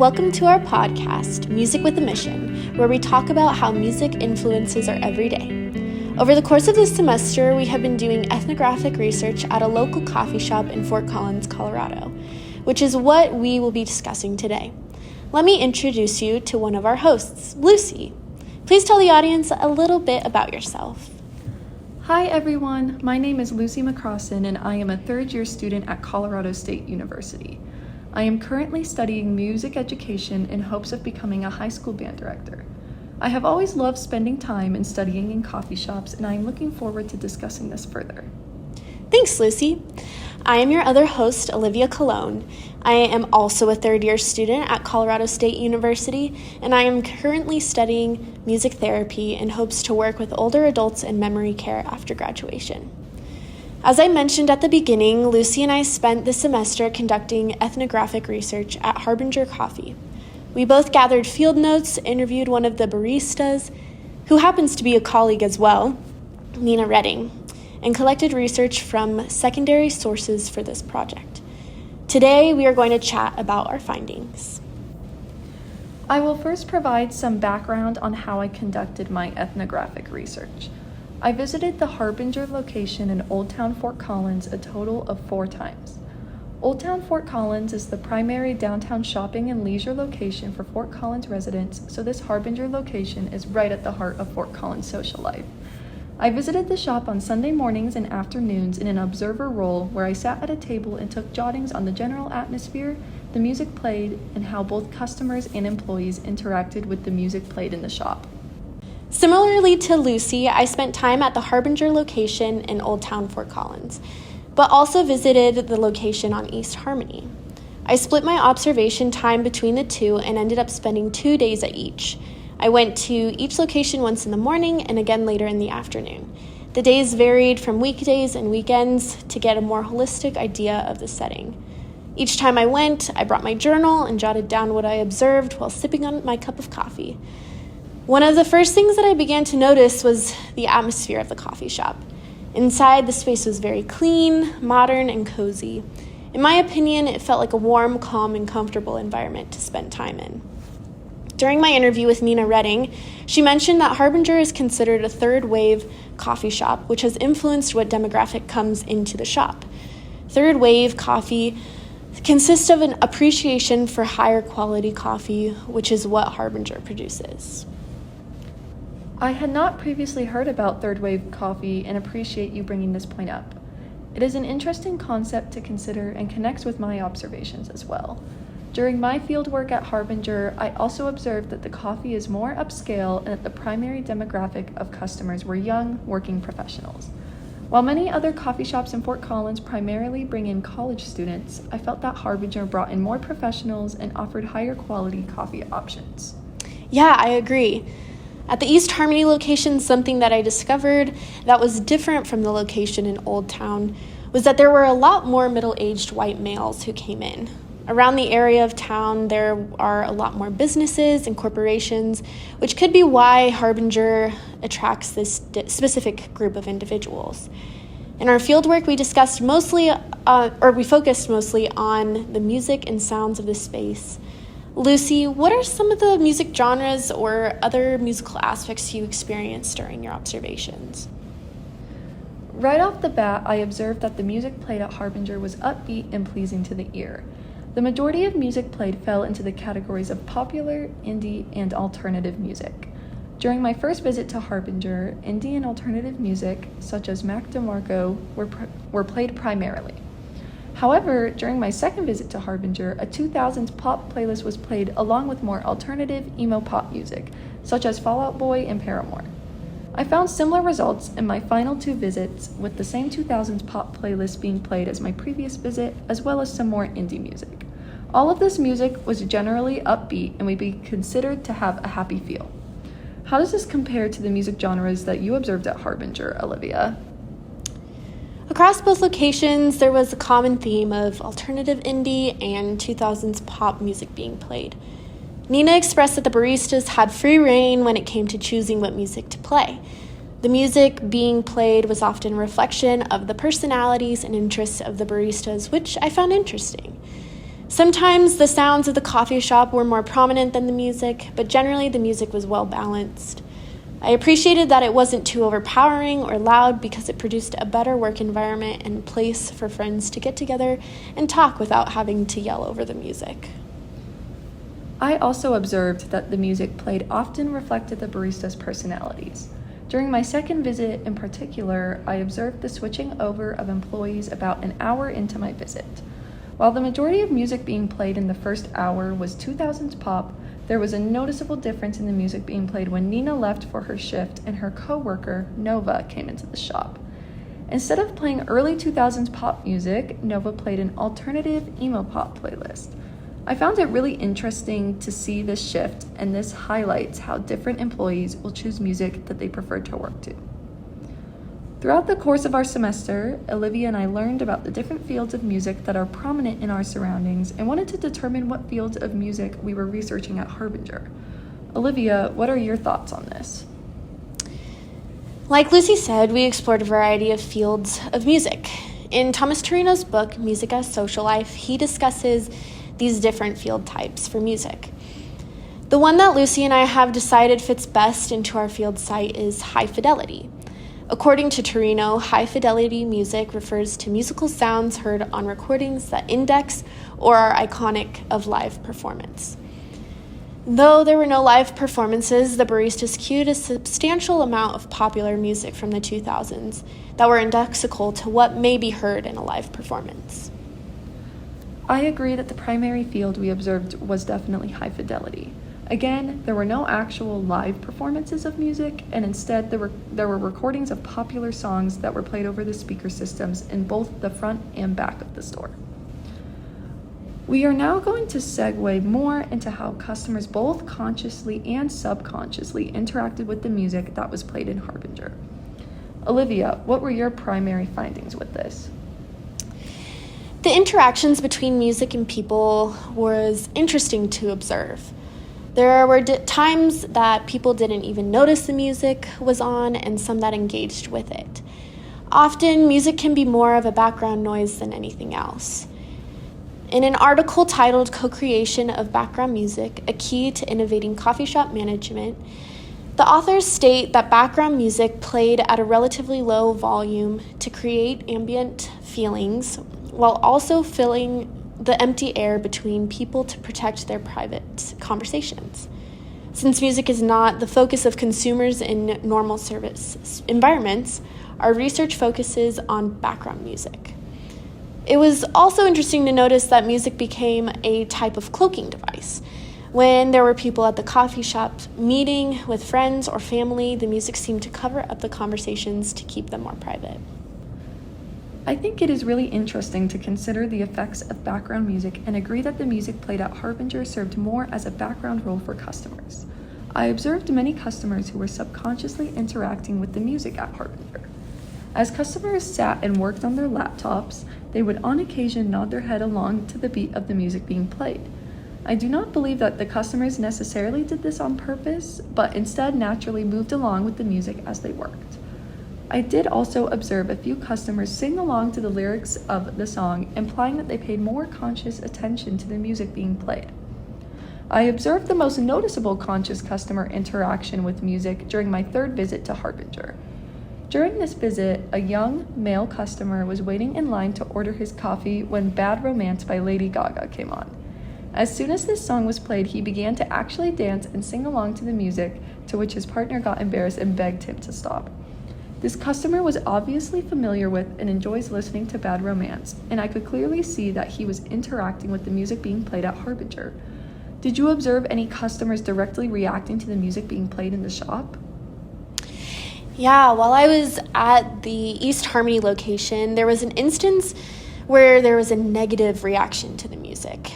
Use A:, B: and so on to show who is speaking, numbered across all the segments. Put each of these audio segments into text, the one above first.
A: Welcome to our podcast, Music with a Mission, where we talk about how music influences our everyday. Over the course of this semester, we have been doing ethnographic research at a local coffee shop in Fort Collins, Colorado, which is what we will be discussing today. Let me introduce you to one of our hosts, Lucy. Please tell the audience a little bit about yourself.
B: Hi everyone, my name is Lucy McCrossan and I am a third-year student at Colorado State University. I am currently studying music education in hopes of becoming a high school band director. I have always loved spending time and studying in coffee shops, and I am looking forward to discussing this further.
A: Thanks, Lucy. I am your other host, Olivia Colón. I am also a third-year student at Colorado State University, and I am currently studying music therapy in hopes to work with older adults in memory care after graduation. As I mentioned at the beginning, Lucy and I spent the semester conducting ethnographic research at Harbinger Coffee. We both gathered field notes, interviewed one of the baristas, who happens to be a colleague as well, Nina Redding, and collected research from secondary sources for this project. Today, we are going to chat about our findings.
B: I will first provide some background on how I conducted my ethnographic research. I visited the Harbinger location in Old Town Fort Collins a total of 4 times. Old Town Fort Collins is the primary downtown shopping and leisure location for Fort Collins residents, so this Harbinger location is right at the heart of Fort Collins social life. I visited the shop on Sunday mornings and afternoons in an observer role where I sat at a table and took jottings on the general atmosphere, the music played, and how both customers and employees interacted with the music played in the shop.
A: Similarly to Lucy, I spent time at the Harbinger location in Old Town Fort Collins, but also visited the location on East Harmony. I split my observation time between the two and ended up spending 2 days at each. I went to each location once in the morning and again later in the afternoon. The days varied from weekdays and weekends to get a more holistic idea of the setting. Each time I went, I brought my journal and jotted down what I observed while sipping on my cup of coffee. One of the first things that I began to notice was the atmosphere of the coffee shop. Inside, the space was very clean, modern, and cozy. In my opinion, it felt like a warm, calm, and comfortable environment to spend time in. During my interview with Nina Redding, she mentioned that Harbinger is considered a third-wave coffee shop, which has influenced what demographic comes into the shop. Third-wave coffee consists of an appreciation for higher quality coffee, which is what Harbinger produces.
B: I had not previously heard about third wave coffee and appreciate you bringing this point up. It is an interesting concept to consider and connects with my observations as well. During my fieldwork at Harbinger, I also observed that the coffee is more upscale and that the primary demographic of customers were young, working professionals. While many other coffee shops in Fort Collins primarily bring in college students, I felt that Harbinger brought in more professionals and offered higher quality coffee options.
A: Yeah, I agree. At the East Harmony location, something that I discovered that was different from the location in Old Town was that there were a lot more middle-aged white males who came in. Around the area of town, there are a lot more businesses and corporations, which could be why Harbinger attracts this specific group of individuals. In our fieldwork, we focused mostly on the music and sounds of the space. Lucy, what are some of the music genres or other musical aspects you experienced during your observations?
B: Right off the bat, I observed that the music played at Harbinger was upbeat and pleasing to the ear. The majority of music played fell into the categories of popular, indie, and alternative music. During my first visit to Harbinger, indie and alternative music, such as Mac DeMarco, were played primarily. However, during my second visit to Harbinger, a 2000s pop playlist was played along with more alternative emo pop music, such as Fall Out Boy and Paramore. I found similar results in my final 2 visits, with the same 2000s pop playlist being played as my previous visit, as well as some more indie music. All of this music was generally upbeat and would be considered to have a happy feel. How does this compare to the music genres that you observed at Harbinger, Olivia?
A: Across both locations, there was a common theme of alternative indie and 2000s pop music being played. Nina expressed that the baristas had free reign when it came to choosing what music to play. The music being played was often a reflection of the personalities and interests of the baristas, which I found interesting. Sometimes the sounds of the coffee shop were more prominent than the music, but generally the music was well balanced. I appreciated that it wasn't too overpowering or loud because it produced a better work environment and a place for friends to get together and talk without having to yell over the music.
B: I also observed that the music played often reflected the baristas' personalities. During my second visit in particular, I observed the switching over of employees about an hour into my visit. While the majority of music being played in the first hour was 2000s pop, there was a noticeable difference in the music being played when Nina left for her shift and her co-worker, Nova, came into the shop. Instead of playing early 2000s pop music, Nova played an alternative emo pop playlist. I found it really interesting to see this shift, and this highlights how different employees will choose music that they prefer to work to. Throughout the course of our semester, Olivia and I learned about the different fields of music that are prominent in our surroundings and wanted to determine what fields of music we were researching at Harbinger. Olivia, what are your thoughts on this?
A: Like Lucy said, we explored a variety of fields of music. In Thomas Torino's book, Music as Social Life, he discusses these different field types for music. The one that Lucy and I have decided fits best into our field site is high fidelity. According to Torino, high fidelity music refers to musical sounds heard on recordings that index or are iconic of live performance. Though there were no live performances, the baristas cued a substantial amount of popular music from the 2000s that were indexical to what may be heard in a live performance.
B: I agree that the primary field we observed was definitely high fidelity. Again, there were no actual live performances of music, and instead there were recordings of popular songs that were played over the speaker systems in both the front and back of the store. We are now going to segue more into how customers both consciously and subconsciously interacted with the music that was played in Harbinger. Olivia, what were your primary findings with this?
A: The interactions between music and people was interesting to observe. There were times that people didn't even notice the music was on and some that engaged with it. Often, music can be more of a background noise than anything else. In an article titled Co-Creation of Background Music, A Key to Innovating Coffee Shop Management, the authors state that background music played at a relatively low volume to create ambient feelings while also filling the empty air between people to protect their private conversations. Since music is not the focus of consumers in normal service environments, our research focuses on background music. It was also interesting to notice that music became a type of cloaking device. When there were people at the coffee shop meeting with friends or family, the music seemed to cover up the conversations to keep them more private.
B: I think it is really interesting to consider the effects of background music and agree that the music played at Harbinger served more as a background role for customers. I observed many customers who were subconsciously interacting with the music at Harbinger. As customers sat and worked on their laptops, they would on occasion nod their head along to the beat of the music being played. I do not believe that the customers necessarily did this on purpose, but instead naturally moved along with the music as they worked. I did also observe a few customers sing along to the lyrics of the song, implying that they paid more conscious attention to the music being played. I observed the most noticeable conscious customer interaction with music during my third visit to Harbinger. During this visit, a young male customer was waiting in line to order his coffee when Bad Romance by Lady Gaga came on. As soon as this song was played, he began to actually dance and sing along to the music, to which his partner got embarrassed and begged him to stop. This customer was obviously familiar with and enjoys listening to Bad Romance, and I could clearly see that he was interacting with the music being played at Harbinger. Did you observe any customers directly reacting to the music being played in the shop?
A: Yeah, while I was at the East Harmony location, there was an instance where there was a negative reaction to the music.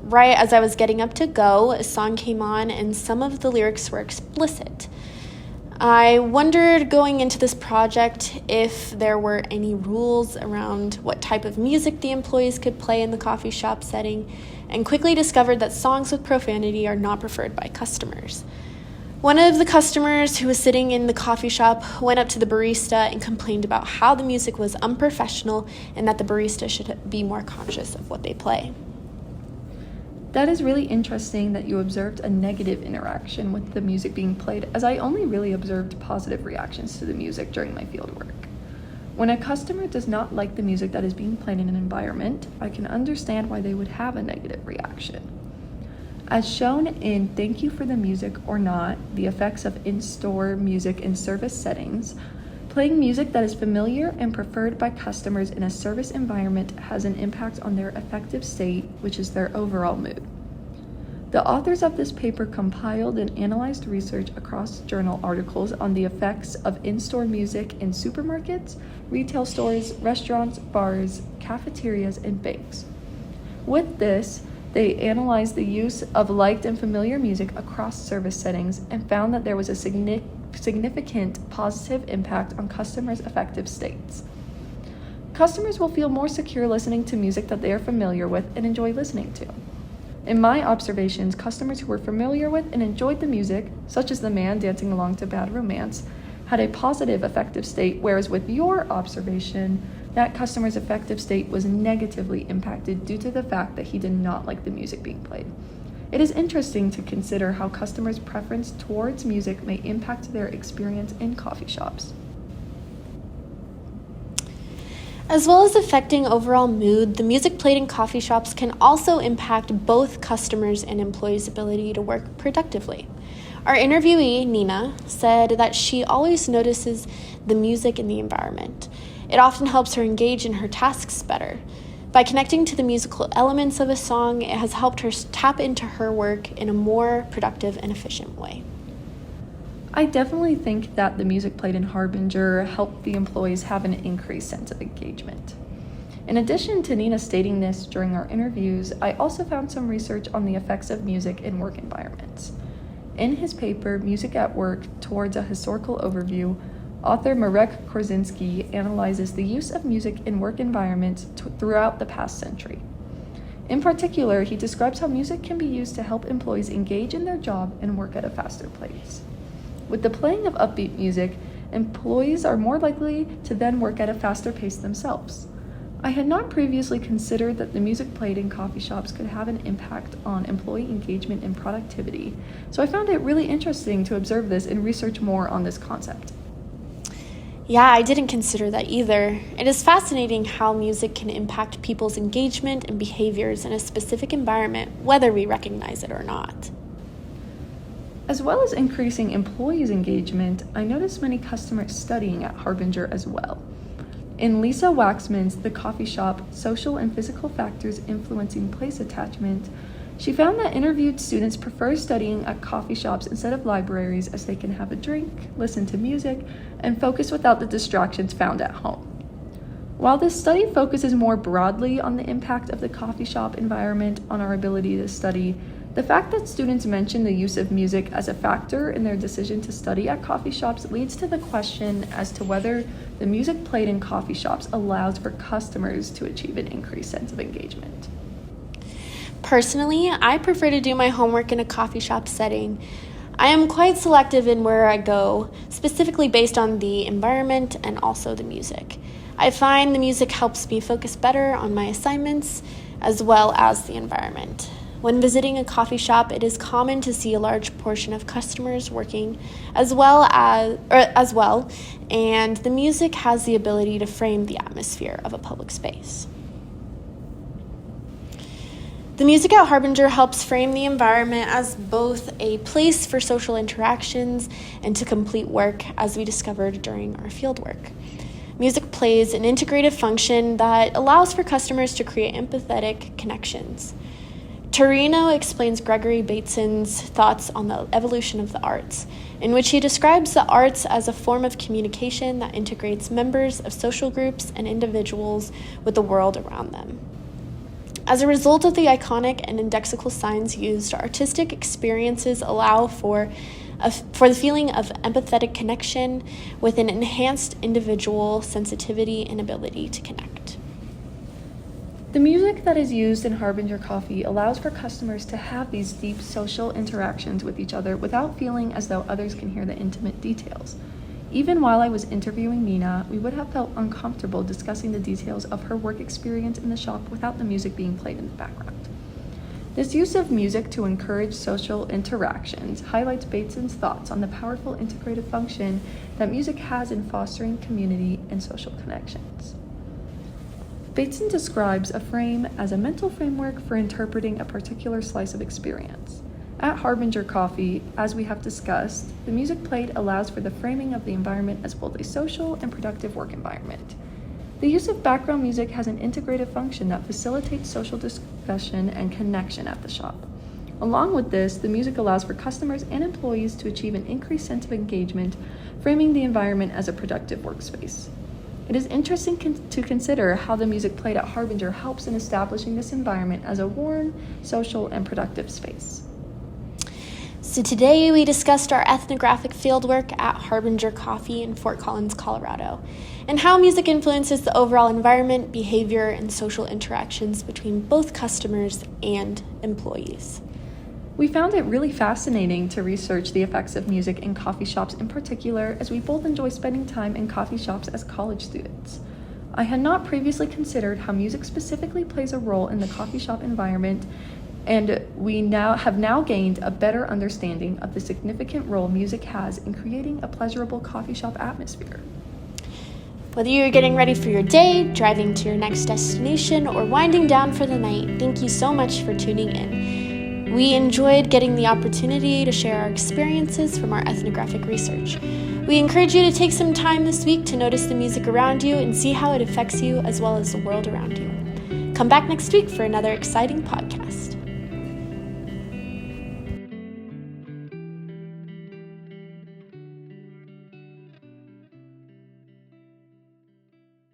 A: Right as I was getting up to go, a song came on and some of the lyrics were explicit. I wondered going into this project if there were any rules around what type of music the employees could play in the coffee shop setting, and quickly discovered that songs with profanity are not preferred by customers. One of the customers who was sitting in the coffee shop went up to the barista and complained about how the music was unprofessional and that the barista should be more conscious of what they play.
B: That is really interesting that you observed a negative interaction with the music being played, as I only really observed positive reactions to the music during my fieldwork. When a customer does not like the music that is being played in an environment, I can understand why they would have a negative reaction. As shown in Thank You for the Music or Not, the effects of in-store music in service settings, playing music that is familiar and preferred by customers in a service environment has an impact on their affective state, which is their overall mood. The authors of this paper compiled and analyzed research across journal articles on the effects of in-store music in supermarkets, retail stores, restaurants, bars, cafeterias, and banks. With this, they analyzed the use of liked and familiar music across service settings and found that there was a significant positive impact on customers' affective states. Customers will feel more secure listening to music that they are familiar with and enjoy listening to. In my observations, customers who were familiar with and enjoyed the music, such as the man dancing along to Bad Romance, had a positive affective state, whereas with your observation, that customer's affective state was negatively impacted due to the fact that he did not like the music being played. It is interesting to consider how customers' preference towards music may impact their experience in coffee shops.
A: As well as affecting overall mood, the music played in coffee shops can also impact both customers' and employees' ability to work productively. Our interviewee, Nina, said that she always notices the music in the environment. It often helps her engage in her tasks better. By connecting to the musical elements of a song, it has helped her tap into her work in a more productive and efficient way.
B: I definitely think that the music played in Harbinger helped the employees have an increased sense of engagement. In addition to Nina stating this during our interviews, I also found some research on the effects of music in work environments. In his paper, Music at Work Towards a Historical Overview, author Marek Korzinski analyzes the use of music in work environments throughout the past century. In particular, he describes how music can be used to help employees engage in their job and work at a faster pace. With the playing of upbeat music, employees are more likely to then work at a faster pace themselves. I had not previously considered that the music played in coffee shops could have an impact on employee engagement and productivity, so I found it really interesting to observe this and research more on this concept.
A: Yeah, I didn't consider that either. It is fascinating how music can impact people's engagement and behaviors in a specific environment, whether we recognize it or not.
B: As well as increasing employees' engagement, I noticed many customers studying at Harbinger as well. In Lisa Waxman's The Coffee Shop, Social and Physical Factors Influencing Place Attachment, she found that interviewed students prefer studying at coffee shops instead of libraries, as they can have a drink, listen to music, and focus without the distractions found at home. While this study focuses more broadly on the impact of the coffee shop environment on our ability to study, the fact that students mention the use of music as a factor in their decision to study at coffee shops leads to the question as to whether the music played in coffee shops allows for customers to achieve an increased sense of engagement.
A: Personally, I prefer to do my homework in a coffee shop setting. I am quite selective in where I go, specifically based on the environment and also the music. I find the music helps me focus better on my assignments as well as the environment. When visiting a coffee shop, it is common to see a large portion of customers working as well, and the music has the ability to frame the atmosphere of a public space. The music at Harbinger helps frame the environment as both a place for social interactions and to complete work, as we discovered during our fieldwork. Music plays an integrative function that allows for customers to create empathetic connections. Torino explains Gregory Bateson's thoughts on the evolution of the arts, in which he describes the arts as a form of communication that integrates members of social groups and individuals with the world around them. As a result of the iconic and indexical signs used, artistic experiences allow for the feeling of empathetic connection with an enhanced individual sensitivity and ability to connect.
B: The music that is used in Harbinger Coffee allows for customers to have these deep social interactions with each other without feeling as though others can hear the intimate details. Even while I was interviewing Nina, we would have felt uncomfortable discussing the details of her work experience in the shop without the music being played in the background. This use of music to encourage social interactions highlights Bateson's thoughts on the powerful integrative function that music has in fostering community and social connections. Bateson describes a frame as a mental framework for interpreting a particular slice of experience. At Harbinger Coffee, as we have discussed, the music played allows for the framing of the environment as both a social and productive work environment. The use of background music has an integrative function that facilitates social discussion and connection at the shop. Along with this, the music allows for customers and employees to achieve an increased sense of engagement, framing the environment as a productive workspace. It is interesting to consider how the music played at Harbinger helps in establishing this environment as a warm, social, and productive space.
A: So today we discussed our ethnographic fieldwork at Harbinger Coffee in Fort Collins, Colorado, and how music influences the overall environment, behavior, and social interactions between both customers and employees.
B: We found it really fascinating to research the effects of music in coffee shops in particular, as we both enjoy spending time in coffee shops as college students. I had not previously considered how music specifically plays a role in the coffee shop environment, and we have now gained a better understanding of the significant role music has in creating a pleasurable coffee shop atmosphere.
A: Whether you're getting ready for your day, driving to your next destination, or winding down for the night, thank you so much for tuning in. We enjoyed getting the opportunity to share our experiences from our ethnographic research. We encourage you to take some time this week to notice the music around you and see how it affects you as well as the world around you. Come back next week for another exciting podcast.